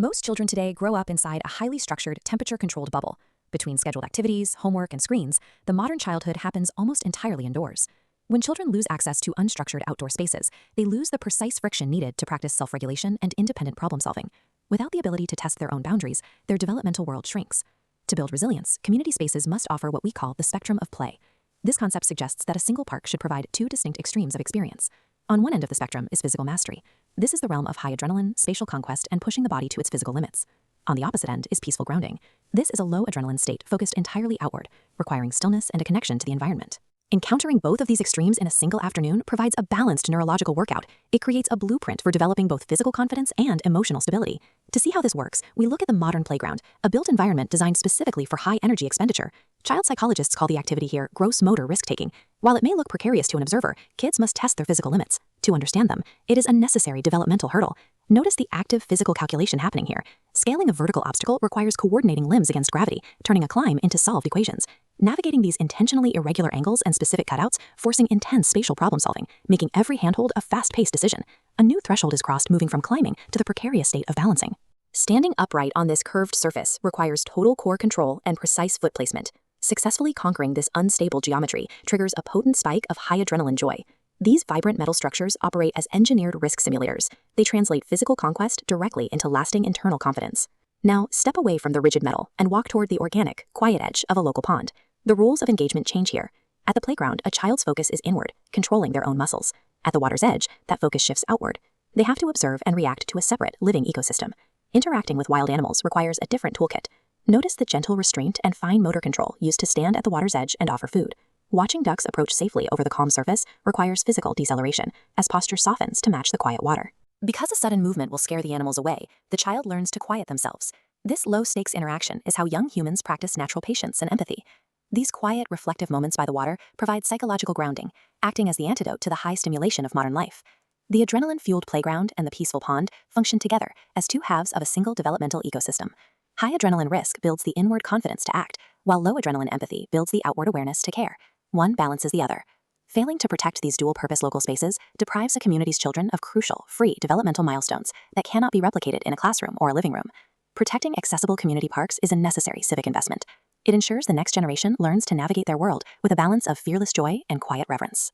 Most children today grow up inside a highly structured, temperature-controlled bubble. Between scheduled activities, homework, and screens, the modern childhood happens almost entirely indoors. When children lose access to unstructured outdoor spaces, they lose the precise friction needed to practice self-regulation and independent problem-solving. Without the ability to test their own boundaries, their developmental world shrinks. To build resilience, community spaces must offer what we call the spectrum of play. This concept suggests that a single park should provide two distinct extremes of experience. On one end of the spectrum is physical mastery. This is the realm of high adrenaline, spatial conquest, and pushing the body to its physical limits. On the opposite end is peaceful grounding. This is a low adrenaline state focused entirely outward, requiring stillness and a connection to the environment. Encountering both of these extremes in a single afternoon provides a balanced neurological workout. It creates a blueprint for developing both physical confidence and emotional stability. To see how this works, we look at the modern playground, a built environment designed specifically for high energy expenditure. Child psychologists call the activity here gross motor risk-taking. While it may look precarious to an observer, kids must test their physical limits. To understand them, it is a necessary developmental hurdle. Notice the active physical calculation happening here. Scaling a vertical obstacle requires coordinating limbs against gravity, turning a climb into solved equations. Navigating these intentionally irregular angles and specific cutouts, forcing intense spatial problem solving, making every handhold a fast-paced decision. A new threshold is crossed, moving from climbing to the precarious state of balancing. Standing upright on this curved surface requires total core control and precise foot placement. Successfully conquering this unstable geometry triggers a potent spike of high adrenaline joy. These vibrant metal structures operate as engineered risk simulators. They translate physical conquest directly into lasting internal confidence. Now, step away from the rigid metal and walk toward the organic, quiet edge of a local pond. The rules of engagement change here. At the playground, a child's focus is inward, controlling their own muscles. At the water's edge, that focus shifts outward. They have to observe and react to a separate, living ecosystem. Interacting with wild animals requires a different toolkit. Notice the gentle restraint and fine motor control used to stand at the water's edge and offer food. Watching ducks approach safely over the calm surface requires physical deceleration, as posture softens to match the quiet water. Because a sudden movement will scare the animals away, the child learns to quiet themselves. This low-stakes interaction is how young humans practice natural patience and empathy. These quiet, reflective moments by the water provide psychological grounding, acting as the antidote to the high stimulation of modern life. The adrenaline-fueled playground and the peaceful pond function together as two halves of a single developmental ecosystem. High adrenaline risk builds the inward confidence to act, while low adrenaline empathy builds the outward awareness to care. One balances the other. Failing to protect these dual-purpose local spaces deprives a community's children of crucial, free developmental milestones that cannot be replicated in a classroom or a living room. Protecting accessible community parks is a necessary civic investment. It ensures the next generation learns to navigate their world with a balance of fearless joy and quiet reverence.